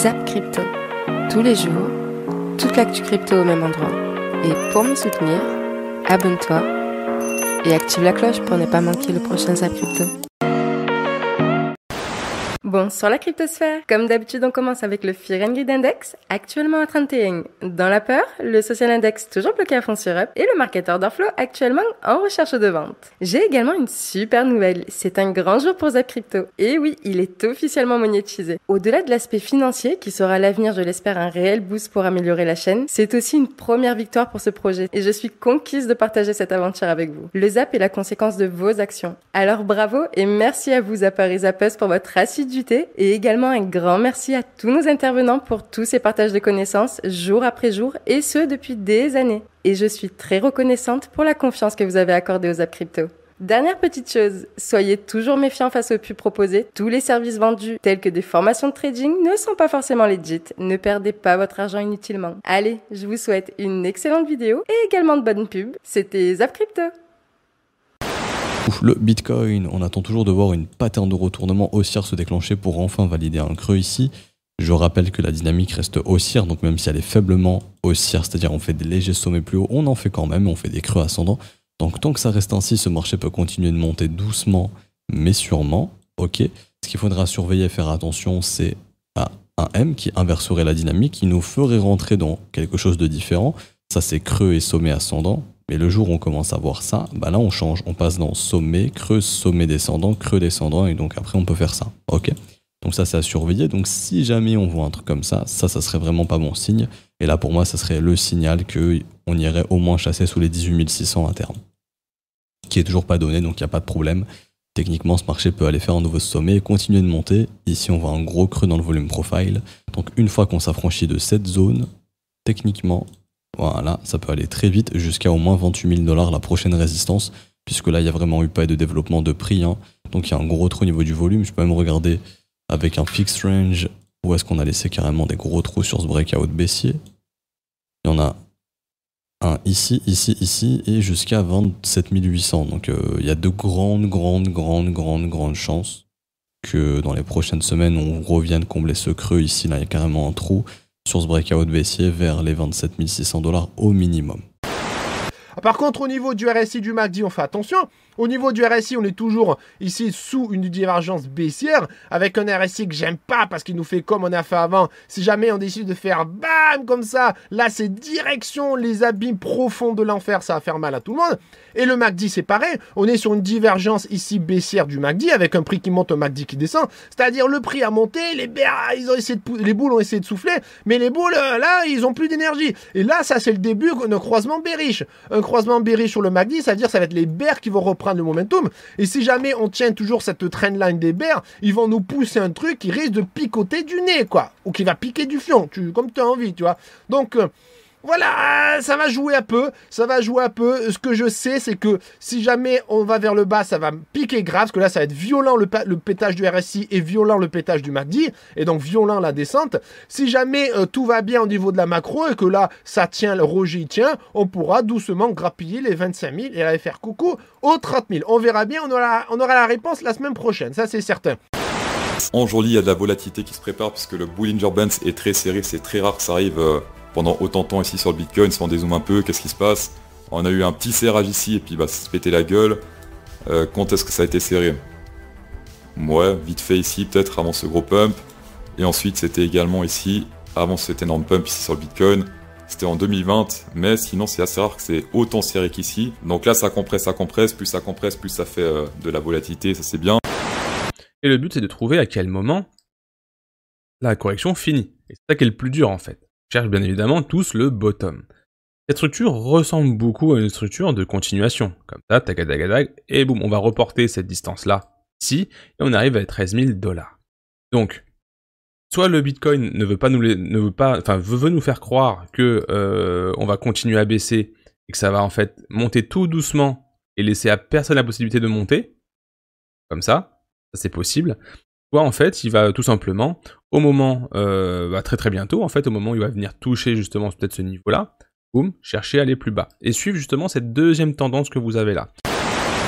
Zap Crypto. Tous les jours, toute l'actu crypto au même endroit. Et pour me soutenir, abonne-toi et active la cloche pour ne pas manquer le prochain Zap Crypto. Bon, sur la cryptosphère, comme d'habitude, on commence avec le Fear and Greed Index, actuellement à 31. Dans la peur, le Social Index toujours bloqué à fond sur Up et le Market Order Flow actuellement en recherche de vente. J'ai également une super nouvelle, c'est un grand jour pour Zap Crypto. Et oui, il est officiellement monétisé. Au-delà de l'aspect financier, qui sera à l'avenir, je l'espère, un réel boost pour améliorer la chaîne, c'est aussi une première victoire pour ce projet. Et je suis conquise de partager cette aventure avec vous. Le Zap est la conséquence de vos actions. Alors bravo et merci à vous, Zappers et Zappeuses, pour votre assiduité. Et également un grand merci à tous nos intervenants pour tous ces partages de connaissances jour après jour et ce depuis des années. Et je suis très reconnaissante pour la confiance que vous avez accordée aux Zap Crypto. Dernière petite chose, soyez toujours méfiants face aux pubs proposées. Tous les services vendus, tels que des formations de trading, ne sont pas forcément legit. Ne perdez pas votre argent inutilement. Allez, je vous souhaite une excellente vidéo et également de bonnes pubs. C'était Zap Crypto. Le Bitcoin, on attend toujours de voir une pattern de retournement haussière se déclencher pour enfin valider un creux ici. Je rappelle que la dynamique reste haussière, donc même si elle est faiblement haussière, c'est-à-dire on fait des légers sommets plus hauts, on en fait quand même, on fait des creux ascendants. Donc tant que ça reste ainsi, ce marché peut continuer de monter doucement, mais sûrement. Ok. Ce qu'il faudra surveiller et faire attention, c'est à un M qui inverserait la dynamique, qui nous ferait rentrer dans quelque chose de différent. Ça, c'est creux et sommet ascendant. Mais le jour où on commence à voir ça, bah là on change, on passe dans sommet descendant, creux descendant, et donc après on peut faire ça. Ok. Donc ça c'est à surveiller. Donc si jamais on voit un truc comme ça serait vraiment pas bon signe. Et là pour moi ça serait le signal qu'on irait au moins chasser sous les 18 600 à terme. Qui est toujours pas donné, donc il n'y a pas de problème. Techniquement ce marché peut aller faire un nouveau sommet et continuer de monter. Ici on voit un gros creux dans le volume profile. Donc une fois qu'on s'affranchit de cette zone, techniquement, voilà, ça peut aller très vite jusqu'à au moins 28 000 $ la prochaine résistance, puisque là il n'y a vraiment eu pas de développement de prix, hein. Donc il y a un gros trou au niveau du volume. Je peux même regarder avec un fixed range où est-ce qu'on a laissé carrément des gros trous sur ce breakout baissier. Il y en a un ici, et jusqu'à 27 800. Donc il y a de grandes chances que dans les prochaines semaines on revienne combler ce creux ici. Là il y a carrément un trou sur ce breakout baissier vers les 27 600 $ au minimum. Par contre, au niveau du RSI du MACD, on fait attention. Au niveau du RSI, on est toujours ici sous une divergence baissière avec un RSI que j'aime pas parce qu'il nous fait comme on a fait avant. Si jamais on décide de faire bam comme ça, là c'est direction les abîmes profonds de l'enfer, ça va faire mal à tout le monde. Et le MACD c'est pareil, on est sur une divergence ici baissière du MACD avec un prix qui monte, un MACD qui descend. C'est-à-dire le prix a monté, les boules ont essayé de souffler, mais les boules là ils ont plus d'énergie. Et là ça c'est le début d'un croisement bearish. Un croisement bearish sur le MACD, ça veut dire ça va être les bears qui vont reprendre le momentum. Et si jamais on tient toujours cette trendline des bears, ils vont nous pousser un truc qui risque de picoter du nez, quoi. Ou qui va piquer du fion, comme tu as envie, tu vois. Donc, voilà, ça va jouer un peu. Ce que je sais, c'est que si jamais on va vers le bas, ça va piquer grave, parce que là, ça va être violent le pétage du RSI et violent le pétage du MACD, et donc violent la descente. Si jamais tout va bien au niveau de la macro, et que là, ça tient, le Roger il tient, on pourra doucement grappiller les 25 000 et aller faire coucou aux 30 000. On verra bien, on aura la réponse la semaine prochaine, ça c'est certain. En journée, il y a de la volatilité qui se prépare, puisque le Bollinger Bands est très serré, c'est très rare que ça arrive pendant autant de temps ici sur le Bitcoin. Si on dézoome un peu, qu'est-ce qui se passe? On a eu un petit serrage ici et puis bah, ça se pétait la gueule. Quand est-ce que ça a été serré? Ouais, vite fait ici peut-être avant ce gros pump. Et ensuite c'était également ici, avant cet énorme pump ici sur le Bitcoin. C'était en 2020, mais sinon c'est assez rare que c'est autant serré qu'ici. Donc là ça compresse, plus ça compresse, plus ça fait de la volatilité, ça c'est bien. Et le but c'est de trouver à quel moment la correction finit. Et c'est ça qui est le plus dur en fait. Cherche bien évidemment tous le bottom. Cette structure ressemble beaucoup à une structure de continuation. Comme ça, tac, et boum, on va reporter cette distance-là ici, et on arrive à 13 000 $. Donc, soit le Bitcoin veut nous faire croire que on va continuer à baisser et que ça va en fait monter tout doucement et laisser à personne la possibilité de monter, comme ça c'est possible. Soit en fait, il va tout simplement, au moment, très bientôt, en fait, au moment où il va venir toucher justement peut-être ce niveau-là, boum, chercher à aller plus bas. Et suivre justement cette deuxième tendance que vous avez là.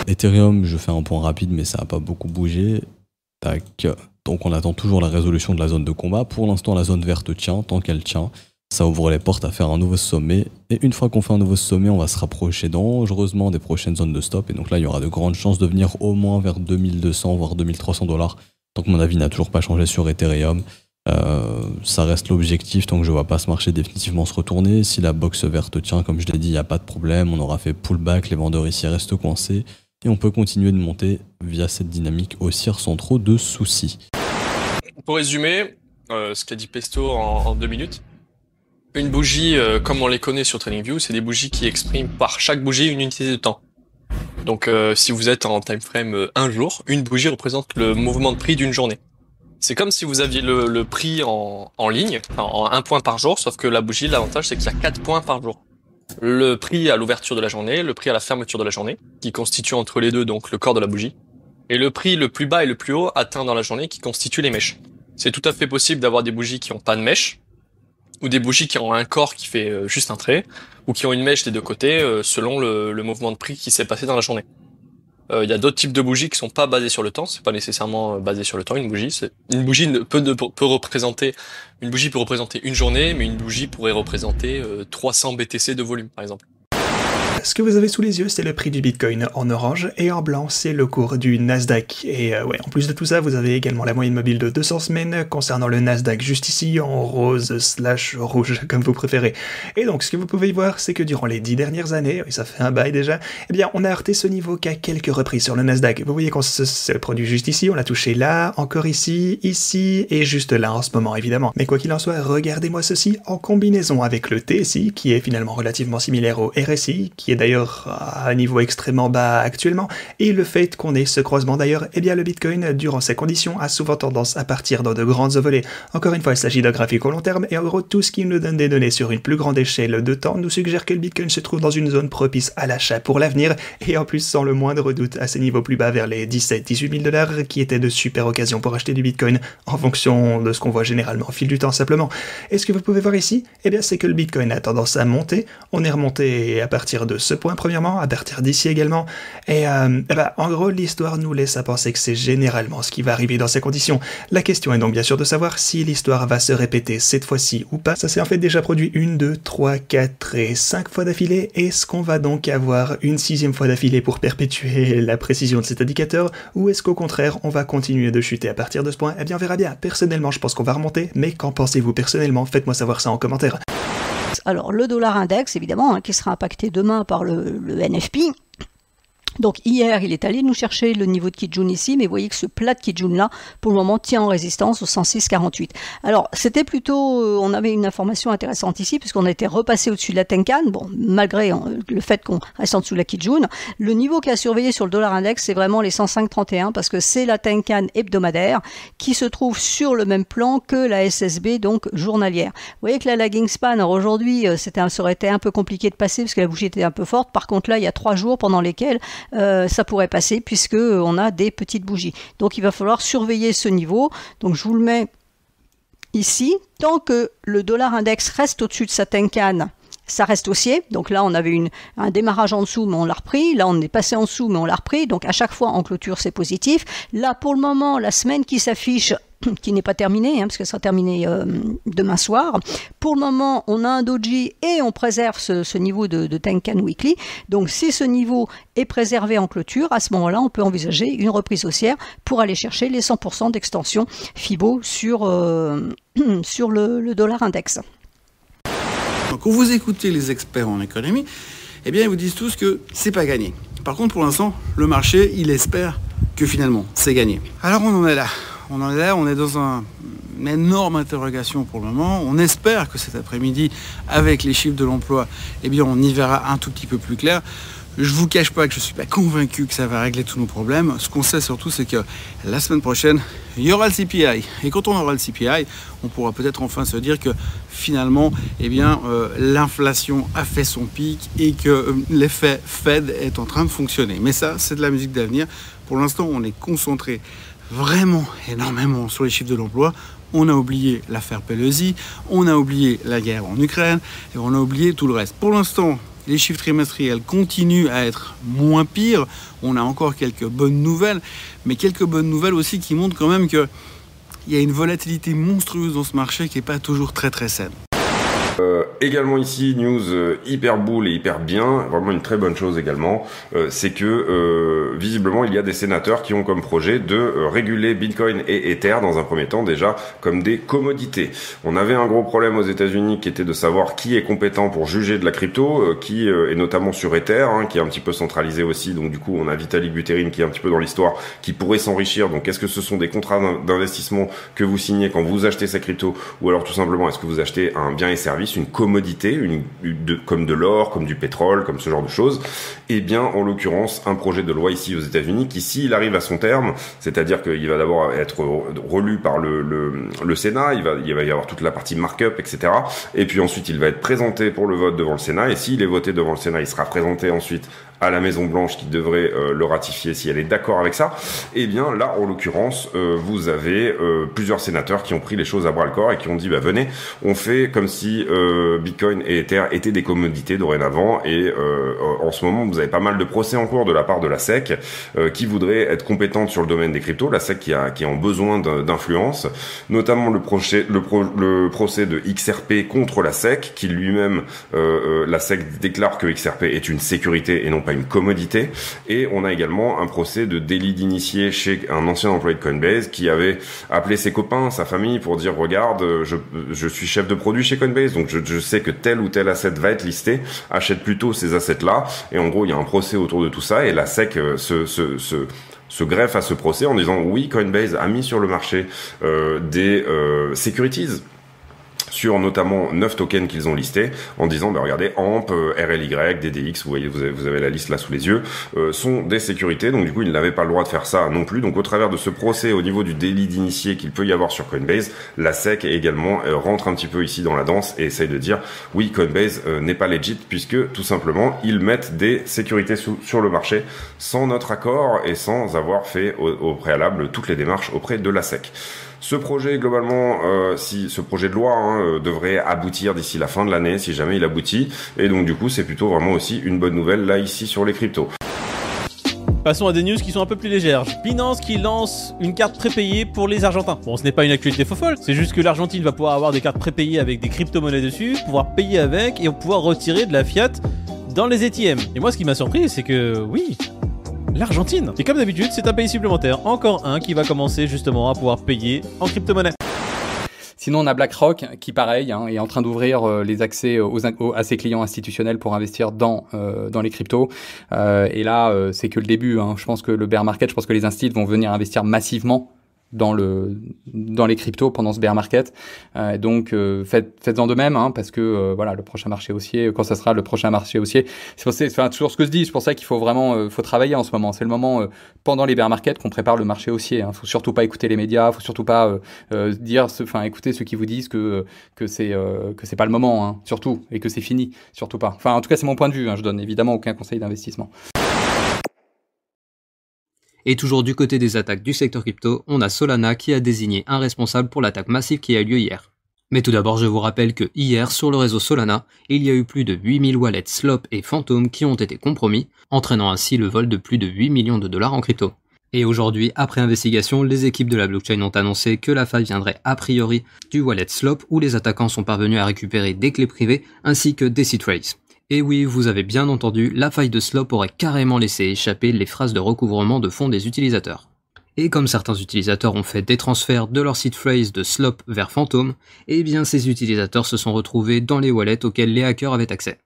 Ethereum, je fais un point rapide, mais ça n'a pas beaucoup bougé. Tac. Donc on attend toujours la résolution de la zone de combat. Pour l'instant, la zone verte tient. Tant qu'elle tient, ça ouvre les portes à faire un nouveau sommet. Et une fois qu'on fait un nouveau sommet, on va se rapprocher dangereusement des prochaines zones de stop. Et donc là, il y aura de grandes chances de venir au moins vers 2200, voire 2300 $. Donc mon avis n'a toujours pas changé sur Ethereum. Ça reste l'objectif, donc je vois pas ce marché définitivement se retourner. Si la box verte tient, comme je l'ai dit, il n'y a pas de problème. On aura fait pullback, les vendeurs ici restent coincés. Et on peut continuer de monter via cette dynamique haussière sans trop de soucis. Pour résumer, ce qu'a dit Pesto en 2 minutes, une bougie, comme on les connaît sur TradingView, c'est des bougies qui expriment par chaque bougie une unité de temps. Donc si vous êtes en time frame 1 jour, une bougie représente le mouvement de prix d'une journée. C'est comme si vous aviez le prix en ligne, en 1 point par jour, sauf que la bougie, l'avantage c'est qu'il y a 4 points par jour. Le prix à l'ouverture de la journée, le prix à la fermeture de la journée, qui constitue entre les deux donc le corps de la bougie, et le prix le plus bas et le plus haut atteint dans la journée qui constitue les mèches. C'est tout à fait possible d'avoir des bougies qui n'ont pas de mèche, ou des bougies qui ont un corps qui fait juste un trait, ou qui ont une mèche des deux côtés selon le mouvement de prix qui s'est passé dans la journée. Il y a d'autres types de bougies qui sont pas basées sur le temps, c'est pas nécessairement basé sur le temps. Une bougie peut représenter une journée, mais une bougie pourrait représenter 300 BTC de volume par exemple. Ce que vous avez sous les yeux, c'est le prix du Bitcoin en orange, et en blanc, c'est le cours du Nasdaq. Et ouais, en plus de tout ça, vous avez également la moyenne mobile de 200 semaines concernant le Nasdaq juste ici, en rose/rouge, comme vous préférez. Et donc, ce que vous pouvez y voir, c'est que durant les 10 dernières années, et ça fait un bail déjà, eh bien, on a heurté ce niveau qu'à quelques reprises sur le Nasdaq. Vous voyez qu'on se produit juste ici, on l'a touché là, encore ici, et juste là en ce moment, évidemment. Mais quoi qu'il en soit, regardez-moi ceci en combinaison avec le TSI, qui est finalement relativement similaire au RSI, qui est d'ailleurs à un niveau extrêmement bas actuellement, et le fait qu'on ait ce croisement d'ailleurs, eh bien le Bitcoin, durant ces conditions, a souvent tendance à partir dans de grandes envolées. Encore une fois, il s'agit d'un graphique au long terme, et en gros, tout ce qui nous donne des données sur une plus grande échelle de temps nous suggère que le Bitcoin se trouve dans une zone propice à l'achat pour l'avenir, et en plus sans le moindre doute à ces niveaux plus bas vers les 17-18 000 $, qui étaient de super occasions pour acheter du Bitcoin, en fonction de ce qu'on voit généralement au fil du temps simplement. Et ce que vous pouvez voir ici, eh bien c'est que le Bitcoin a tendance à monter. On est remonté à partir de ce point premièrement, à partir d'ici également, et en gros l'histoire nous laisse à penser que c'est généralement ce qui va arriver dans ces conditions. La question est donc bien sûr de savoir si l'histoire va se répéter cette fois-ci ou pas. Ça s'est en fait déjà produit 1, 2, 3, 4 et 5 fois d'affilée. Est-ce qu'on va donc avoir une 6e fois d'affilée pour perpétuer la précision de cet indicateur, ou est-ce qu'au contraire on va continuer de chuter à partir de ce point? Eh bien on verra bien. Personnellement je pense qu'on va remonter, mais qu'en pensez-vous personnellement? Faites-moi savoir ça en commentaire. Alors le dollar index évidemment qui sera impacté demain par le NFP. Donc hier, il est allé nous chercher le niveau de Kijun ici, mais vous voyez que ce plat de Kijun là, pour le moment, tient en résistance au 106,48. Alors, c'était plutôt, on avait une information intéressante ici, puisqu'on a été repassé au-dessus de la Tenkan, bon, malgré le fait qu'on reste en dessous de la Kijun. Le niveau qui a surveillé sur le dollar index, c'est vraiment les 105,31, parce que c'est la Tenkan hebdomadaire qui se trouve sur le même plan que la SSB, donc journalière. Vous voyez que la lagging span, alors aujourd'hui, ça aurait été un peu compliqué de passer, parce que la bougie était un peu forte. Par contre, là, il y a 3 jours pendant lesquels ça pourrait passer puisque on a des petites bougies. Donc il va falloir surveiller ce niveau. Donc je vous le mets ici. Tant que le dollar index reste au-dessus de sa Tenkan, ça reste haussier. Donc là, on avait un démarrage en dessous, mais on l'a repris. Là, on est passé en dessous, mais on l'a repris. Donc à chaque fois en clôture, c'est positif. Là, pour le moment, la semaine qui s'affiche, qui n'est pas terminée, parce qu'elle sera terminée demain soir. Pour le moment, on a un doji et on préserve ce niveau de Tenkan Weekly. Donc si ce niveau est préservé en clôture, à ce moment-là, on peut envisager une reprise haussière pour aller chercher les 100% d'extension FIBO sur le dollar index. Donc, quand vous écoutez les experts en économie, eh bien, ils vous disent tous que c'est pas gagné. Par contre, pour l'instant, le marché, il espère que finalement, c'est gagné. Alors, on en est là. On est dans une énorme interrogation pour le moment. On espère que cet après-midi, avec les chiffres de l'emploi, eh bien, on y verra un tout petit peu plus clair. Je vous cache pas que je suis pas convaincu que ça va régler tous nos problèmes. Ce qu'on sait surtout, c'est que la semaine prochaine, il y aura le CPI. Et quand on aura le CPI, on pourra peut-être enfin se dire que finalement, eh bien, l'inflation a fait son pic et que l'effet Fed est en train de fonctionner. Mais ça, c'est de la musique d'avenir. Pour l'instant, on est concentré vraiment énormément sur les chiffres de l'emploi. On a oublié l'affaire Pelosi, on a oublié la guerre en Ukraine et on a oublié tout le reste. Pour l'instant, Les chiffres trimestriels continuent à être moins pires. On a encore quelques bonnes nouvelles, mais quelques bonnes nouvelles aussi qui montrent quand même qu'il y a une volatilité monstrueuse dans ce marché qui n'est pas toujours très très saine. Également ici, news hyper bull et hyper bien, vraiment une très bonne chose également, c'est que visiblement il y a des sénateurs qui ont comme projet de réguler Bitcoin et Ether dans un premier temps déjà comme des commodités. On avait un gros problème aux États-Unis qui était de savoir qui est compétent pour juger de la crypto, qui est notamment sur Ether, qui est un petit peu centralisé aussi, donc du coup on a Vitalik Buterin qui est un petit peu dans l'histoire, qui pourrait s'enrichir. Donc est-ce que ce sont des contrats d'investissement que vous signez quand vous achetez sa crypto, ou alors tout simplement est-ce que vous achetez un bien et service, une commodité, comme de l'or, comme du pétrole, comme ce genre de choses? Eh bien, en l'occurrence, un projet de loi ici aux États-Unis qui, s'il arrive à son terme, c'est-à-dire qu'il va d'abord être relu par le Sénat, il va y avoir toute la partie markup, etc. Et puis ensuite, il va être présenté pour le vote devant le Sénat. Et s'il est voté devant le Sénat, il sera présenté ensuite à la Maison Blanche qui devrait le ratifier si elle est d'accord avec ça. Et bien là, en l'occurrence, vous avez plusieurs sénateurs qui ont pris les choses à bras le corps et qui ont dit venez, on fait comme si Bitcoin et Ether étaient des commodités dorénavant. Et en ce moment, vous avez pas mal de procès en cours de la part de la SEC qui voudrait être compétente sur le domaine des cryptos. La SEC qui est en besoin d'influence, notamment le procès de XRP contre la SEC, qui lui-même, la SEC déclare que XRP est une sécurité et non pas une commodité. Et on a également un procès de délit d'initié chez un ancien employé de Coinbase qui avait appelé ses copains, sa famille pour dire regarde, je suis chef de produit chez Coinbase, donc je sais que tel ou tel asset va être listé, achète plutôt ces assets-là. Et en gros, il y a un procès autour de tout ça et la SEC se greffe à ce procès en disant oui, Coinbase a mis sur le marché des securities sur notamment 9 tokens qu'ils ont listés, en disant regardez, AMP, RLY, DDX, vous voyez, vous avez la liste là sous les yeux, sont des sécurités, donc du coup ils n'avaient pas le droit de faire ça non plus. Donc au travers de ce procès au niveau du délit d'initié qu'il peut y avoir sur Coinbase, la SEC également rentre un petit peu ici dans la danse et essaye de dire oui, Coinbase n'est pas legit puisque tout simplement ils mettent des sécurités sur le marché sans notre accord et sans avoir fait au préalable toutes les démarches auprès de la SEC. Ce projet, globalement, ce projet de loi devrait aboutir d'ici la fin de l'année, si jamais il aboutit. Et donc, du coup, c'est plutôt vraiment aussi une bonne nouvelle, là, ici, sur les cryptos. Passons à des news qui sont un peu plus légères. Binance qui lance une carte prépayée pour les Argentins. Bon, ce n'est pas une actualité fofolle, c'est juste que l'Argentine va pouvoir avoir des cartes prépayées avec des crypto-monnaies dessus, pouvoir payer avec et pouvoir retirer de la fiat dans les ATM. Et moi, ce qui m'a surpris, c'est que, oui, l'Argentine. Et comme d'habitude, c'est un pays supplémentaire, encore un qui va commencer justement à pouvoir payer en crypto-monnaie. Sinon, on a BlackRock qui, pareil, est en train d'ouvrir les accès à ses clients institutionnels pour investir dans les cryptos. Et là, c'est que le début. Je pense que le bear market, je pense que les instituts vont venir investir massivement dans les cryptos pendant ce bear market. Donc faites-en de même, parce que voilà, le prochain marché haussier, quand ça sera le prochain marché haussier, c'est toujours ce que je dis, c'est pour ça qu'il faut vraiment faut travailler en ce moment. C'est le moment pendant les bear markets qu'on prépare le marché haussier. Faut surtout pas écouter les médias, faut surtout pas écouter ceux qui vous disent que c'est pas le moment, surtout, et que c'est fini, surtout pas. Enfin, en tout cas, c'est mon point de vue. Je donne évidemment aucun conseil d'investissement. Et toujours du côté des attaques du secteur crypto, on a Solana qui a désigné un responsable pour l'attaque massive qui a eu lieu hier. Mais tout d'abord, je vous rappelle que hier, sur le réseau Solana, il y a eu plus de 8000 wallets Slop et Phantom qui ont été compromis, entraînant ainsi le vol de plus de 8 millions de dollars en crypto. Et aujourd'hui, après investigation, les équipes de la blockchain ont annoncé que la faille viendrait a priori du wallet Slop où les attaquants sont parvenus à récupérer des clés privées ainsi que des seed phrases. Et oui, vous avez bien entendu, la faille de Slop aurait carrément laissé échapper les phrases de recouvrement de fonds des utilisateurs. Et comme certains utilisateurs ont fait des transferts de leur seed phrase de Slop vers Phantom, eh bien ces utilisateurs se sont retrouvés dans les wallets auxquels les hackers avaient accès.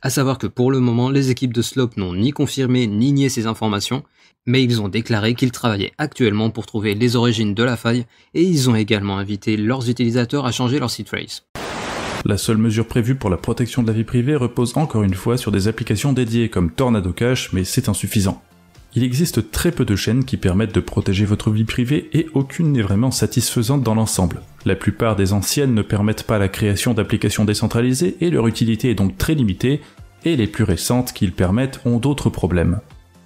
À savoir que pour le moment, les équipes de Slop n'ont ni confirmé ni nié ces informations, mais ils ont déclaré qu'ils travaillaient actuellement pour trouver les origines de la faille et ils ont également invité leurs utilisateurs à changer leur seed phrase. La seule mesure prévue pour la protection de la vie privée repose encore une fois sur des applications dédiées comme Tornado Cash, mais c'est insuffisant. Il existe très peu de chaînes qui permettent de protéger votre vie privée et aucune n'est vraiment satisfaisante dans l'ensemble. La plupart des anciennes ne permettent pas la création d'applications décentralisées et leur utilité est donc très limitée, et les plus récentes qu'ils permettent ont d'autres problèmes.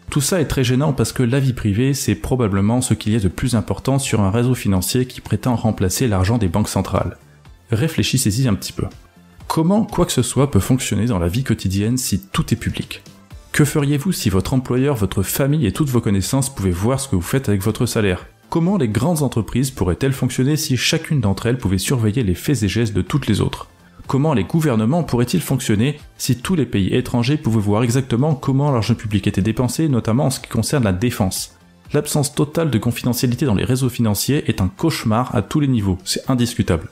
Tout ça est très gênant parce que la vie privée, c'est probablement ce qu'il y a de plus important sur un réseau financier qui prétend remplacer l'argent des banques centrales. Réfléchissez-y un petit peu. Comment quoi que ce soit peut fonctionner dans la vie quotidienne si tout est public ? Que feriez-vous si votre employeur, votre famille et toutes vos connaissances pouvaient voir ce que vous faites avec votre salaire ? Comment les grandes entreprises pourraient-elles fonctionner si chacune d'entre elles pouvait surveiller les faits et gestes de toutes les autres ? Comment les gouvernements pourraient-ils fonctionner si tous les pays étrangers pouvaient voir exactement comment l'argent public était dépensé, notamment en ce qui concerne la défense ? L'absence totale de confidentialité dans les réseaux financiers est un cauchemar à tous les niveaux, c'est indiscutable.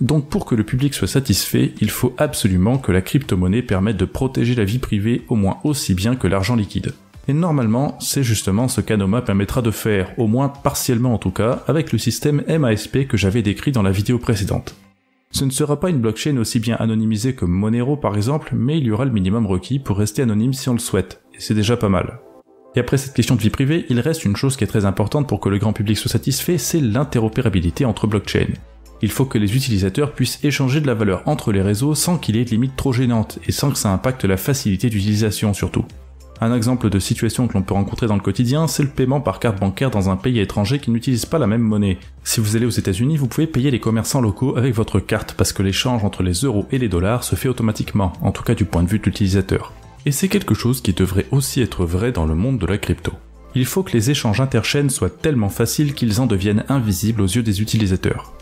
Donc pour que le public soit satisfait, il faut absolument que la crypto-monnaie permette de protéger la vie privée au moins aussi bien que l'argent liquide. Et normalement, c'est justement ce qu'Anoma permettra de faire, au moins partiellement en tout cas, avec le système MASP que j'avais décrit dans la vidéo précédente. Ce ne sera pas une blockchain aussi bien anonymisée que Monero par exemple, mais il y aura le minimum requis pour rester anonyme si on le souhaite, et c'est déjà pas mal. Et après cette question de vie privée, il reste une chose qui est très importante pour que le grand public soit satisfait, c'est l'interopérabilité entre blockchains. Il faut que les utilisateurs puissent échanger de la valeur entre les réseaux sans qu'il y ait de limites trop gênantes, et sans que ça impacte la facilité d'utilisation surtout. Un exemple de situation que l'on peut rencontrer dans le quotidien, c'est le paiement par carte bancaire dans un pays étranger qui n'utilise pas la même monnaie. Si vous allez aux États-Unis, vous pouvez payer les commerçants locaux avec votre carte parce que l'échange entre les euros et les dollars se fait automatiquement, en tout cas du point de vue de l'utilisateur. Et c'est quelque chose qui devrait aussi être vrai dans le monde de la crypto. Il faut que les échanges interchaînes soient tellement faciles qu'ils en deviennent invisibles aux yeux des utilisateurs.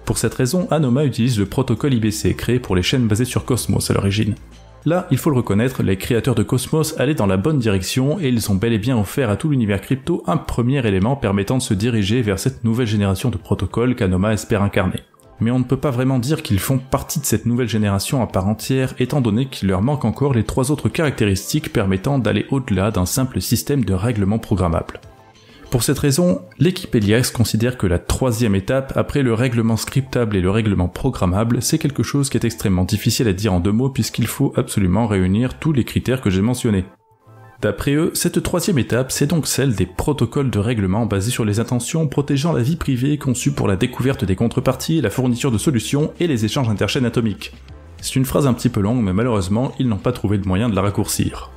Pour cette raison, Anoma utilise le protocole IBC créé pour les chaînes basées sur Cosmos à l'origine. Là, il faut le reconnaître, les créateurs de Cosmos allaient dans la bonne direction et ils ont bel et bien offert à tout l'univers crypto un premier élément permettant de se diriger vers cette nouvelle génération de protocoles qu'Anoma espère incarner. Mais on ne peut pas vraiment dire qu'ils font partie de cette nouvelle génération à part entière, étant donné qu'il leur manque encore les 3 autres caractéristiques permettant d'aller au-delà d'un simple système de règlement programmable. Pour cette raison, l'équipe Eliax considère que la 3e étape, après le règlement scriptable et le règlement programmable, c'est quelque chose qui est extrêmement difficile à dire en 2 mots puisqu'il faut absolument réunir tous les critères que j'ai mentionnés. D'après eux, cette 3e étape, c'est donc celle des protocoles de règlement basés sur les intentions protégeant la vie privée conçus pour la découverte des contreparties, la fourniture de solutions et les échanges interchaînes atomiques. C'est une phrase un petit peu longue, mais malheureusement, ils n'ont pas trouvé de moyen de la raccourcir.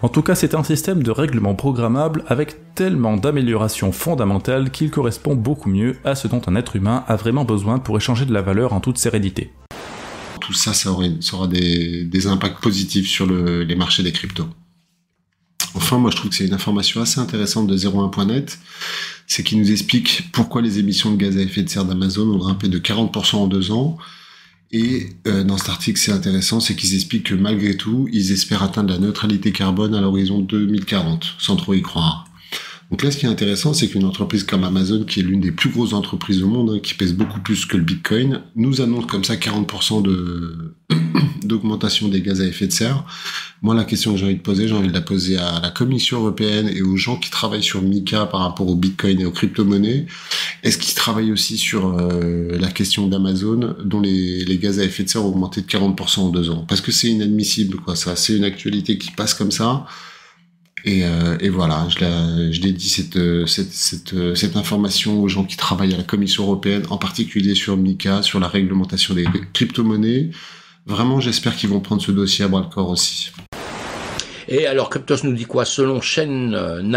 En tout cas, c'est un système de règlement programmable avec tellement d'améliorations fondamentales qu'il correspond beaucoup mieux à ce dont un être humain a vraiment besoin pour échanger de la valeur en toute sérénité. Tout ça, ça aura des impacts positifs sur les marchés des cryptos. Enfin, moi je trouve que c'est une information assez intéressante de 01.net, c'est qu'il nous explique pourquoi les émissions de gaz à effet de serre d'Amazon ont grimpé de 40% en 2 ans. Et dans cet article, c'est intéressant, c'est qu'ils expliquent que malgré tout, ils espèrent atteindre la neutralité carbone à l'horizon 2040, sans trop y croire. Donc là, ce qui est intéressant, c'est qu'une entreprise comme Amazon, qui est l'une des plus grosses entreprises au monde, qui pèse beaucoup plus que le Bitcoin, nous annonce comme ça 40% d'augmentation des gaz à effet de serre. Moi, la question que j'ai envie de la poser à la Commission européenne et aux gens qui travaillent sur MiCA par rapport au Bitcoin et aux crypto-monnaies. Est-ce qu'ils travaillent aussi sur la question d'Amazon, dont les gaz à effet de serre ont augmenté de 40% en 2 ans? Parce que c'est inadmissible, quoi, ça. C'est une actualité qui passe comme ça. Et voilà, je dédie cette information aux gens qui travaillent à la Commission européenne, en particulier sur MiCA, sur la réglementation des crypto-monnaies. Vraiment, j'espère qu'ils vont prendre ce dossier à bras-le-corps aussi. Et alors, Cryptos nous dit quoi? Selon Chainalysis,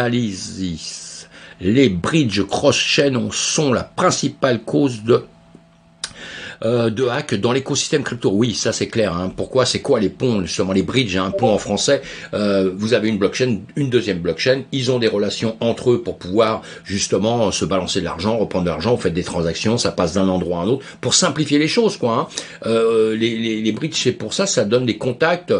les bridges cross-chain sont la principale cause de hack dans l'écosystème crypto. Oui, ça c'est clair. Hein. Pourquoi? C'est quoi les ponts? Justement, les bridges, un pont en français. Vous avez une blockchain, une deuxième blockchain. Ils ont des relations entre eux pour pouvoir justement se balancer de l'argent, reprendre de l'argent. Vous faites des transactions, ça passe d'un endroit à un autre pour simplifier les choses, quoi. Hein. Les bridges, c'est pour ça, ça donne des contacts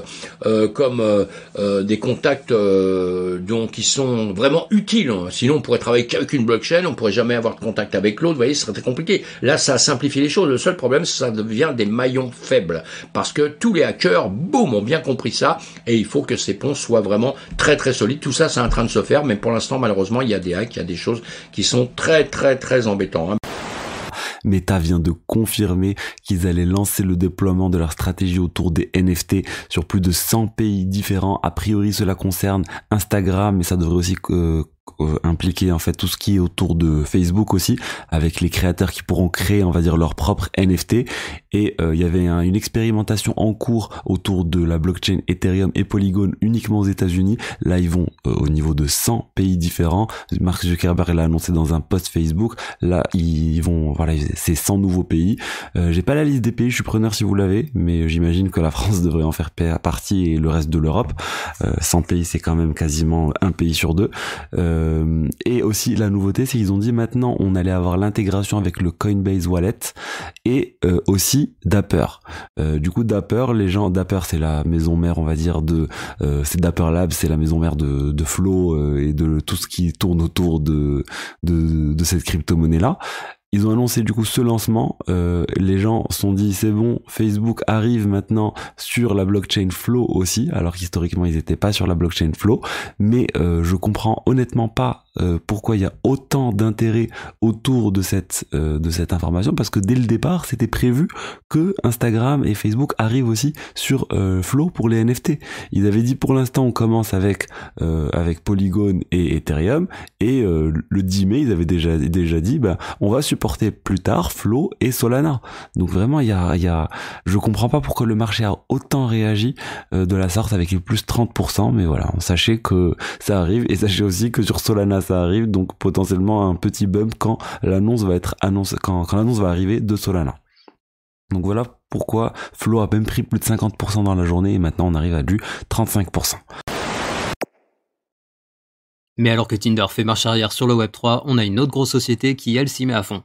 comme des contacts donc qui sont vraiment utiles. Hein. Sinon, on pourrait travailler qu'avec une blockchain, on pourrait jamais avoir de contact avec l'autre. Vous voyez, ce serait très compliqué. Là, ça simplifie les choses. Le seul problème, ça devient des maillons faibles. Parce que tous les hackers, boum, ont bien compris ça. Et il faut que ces ponts soient vraiment très très solides. Tout ça, c'est en train de se faire. Mais pour l'instant, malheureusement, il y a des hacks, il y a des choses qui sont très très très embêtantes. Hein. Meta vient de confirmer qu'ils allaient lancer le déploiement de leur stratégie autour des NFT sur plus de 100 pays différents. A priori, cela concerne Instagram, mais ça devrait aussi impliquer en fait tout ce qui est autour de Facebook aussi, avec les créateurs qui pourront créer, on va dire, leur propre NFT. Et il y avait une expérimentation en cours autour de la blockchain Ethereum et Polygon uniquement aux États-Unis. Là, ils vont au niveau de 100 pays différents. Mark Zuckerberg l'a annoncé dans un post Facebook. Là, ils vont, voilà, c'est 100 nouveaux pays. J'ai pas la liste des pays, je suis preneur si vous l'avez, mais j'imagine que la France devrait en faire partie et le reste de l'Europe. 100 pays, c'est quand même quasiment un pays sur deux. Et aussi la nouveauté, c'est qu'ils ont dit maintenant on allait avoir l'intégration avec le Coinbase Wallet et aussi Dapper. Du coup Dapper, Dapper c'est la maison mère, on va dire, c'est Dapper Labs, c'est la maison mère de Flow et de tout ce qui tourne autour de cette crypto-monnaie là. Ils ont annoncé du coup ce lancement, les gens se sont dit c'est bon, Facebook arrive maintenant sur la blockchain Flow aussi, alors qu'historiquement ils étaient pas sur la blockchain Flow, mais je comprends honnêtement pas pourquoi il y a autant d'intérêt autour de cette information, parce que dès le départ c'était prévu que Instagram et Facebook arrivent aussi sur Flow pour les NFT. Ils avaient dit pour l'instant on commence avec Polygon et Ethereum, et le 10 mai ils avaient déjà dit on va supporter plus tard Flow et Solana. Donc vraiment je comprends pas pourquoi le marché a autant réagi de la sorte avec les plus 30%, mais voilà, sachez que ça arrive, et sachez aussi que sur Solana ça arrive, donc potentiellement un petit bump quand l'annonce va être annoncée, quand l'annonce va arriver de Solana. Donc voilà pourquoi Flow a même pris plus de 50% dans la journée, et maintenant on arrive à du 35%. Mais alors que Tinder fait marche arrière sur le Web3, on a une autre grosse société qui, elle, s'y met à fond.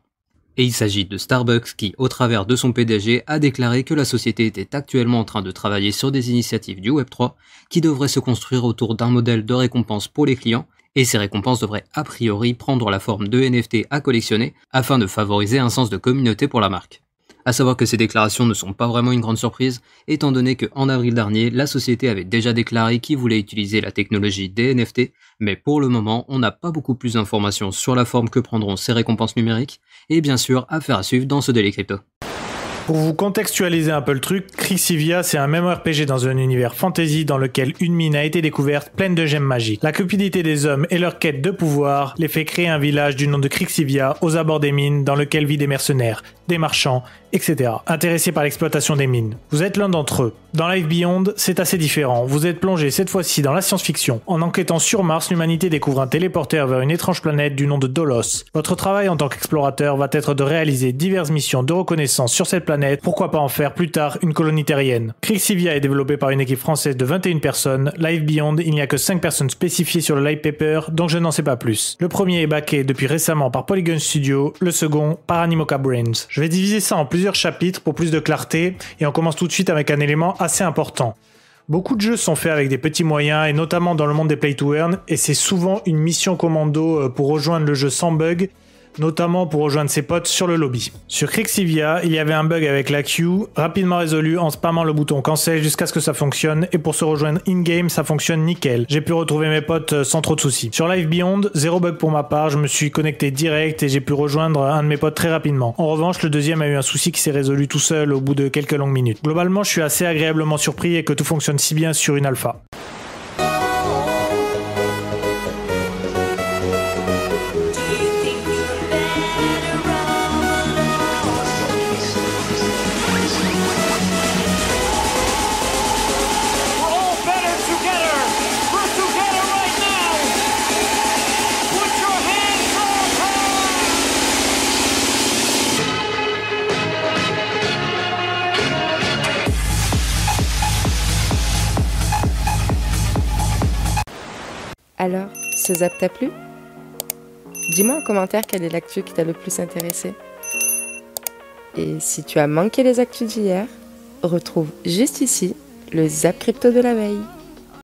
Et il s'agit de Starbucks qui, au travers de son PDG, a déclaré que la société était actuellement en train de travailler sur des initiatives du Web3 qui devraient se construire autour d'un modèle de récompense pour les clients, et ces récompenses devraient a priori prendre la forme de NFT à collectionner afin de favoriser un sens de communauté pour la marque. À savoir que ces déclarations ne sont pas vraiment une grande surprise, étant donné qu'en avril dernier, la société avait déjà déclaré qu'il voulait utiliser la technologie des NFT, mais pour le moment, on n'a pas beaucoup plus d'informations sur la forme que prendront ces récompenses numériques, et bien sûr, affaire à suivre dans ce Daily Crypto. Pour vous contextualiser un peu le truc, Crixivia, c'est un MMORPG dans un univers fantasy dans lequel une mine a été découverte pleine de gemmes magiques. La cupidité des hommes et leur quête de pouvoir les fait créer un village du nom de Crixivia aux abords des mines dans lequel vivent des mercenaires, des marchands, etc. intéressés par l'exploitation des mines. Vous êtes l'un d'entre eux. Dans Life Beyond, c'est assez différent. Vous êtes plongé cette fois-ci dans la science-fiction. En enquêtant sur Mars, l'humanité découvre un téléporteur vers une étrange planète du nom de Dolos. Votre travail en tant qu'explorateur va être de réaliser diverses missions de reconnaissance sur cette planète, pourquoi pas en faire plus tard une colonie terrienne. Crixivia est développé par une équipe française de 21 personnes. Life Beyond, il n'y a que 5 personnes spécifiées sur le light paper, donc je n'en sais pas plus. Le premier est backé depuis récemment par Polygon Studio, le second par Animoca Brains. Je vais diviser ça en plusieurs chapitres pour plus de clarté, et on commence tout de suite avec un élément assez important. Beaucoup de jeux sont faits avec des petits moyens, et notamment dans le monde des play to earn, et c'est souvent une mission commando pour rejoindre le jeu sans bug, notamment pour rejoindre ses potes sur le lobby. Sur Crixivia, il y avait un bug avec la queue, rapidement résolu en spammant le bouton cancel jusqu'à ce que ça fonctionne, et pour se rejoindre in-game, ça fonctionne nickel. J'ai pu retrouver mes potes sans trop de soucis. Sur Life Beyond, 0 bug pour ma part, je me suis connecté direct et j'ai pu rejoindre un de mes potes très rapidement. En revanche, le deuxième a eu un souci qui s'est résolu tout seul au bout de quelques longues minutes. Globalement, je suis assez agréablement surpris et que tout fonctionne si bien sur une alpha. Alors, ce zap t'a plu? Dis-moi en commentaire quelle est l'actu qui t'a le plus intéressé. Et si tu as manqué les actus d'hier, retrouve juste ici le zap crypto de la veille.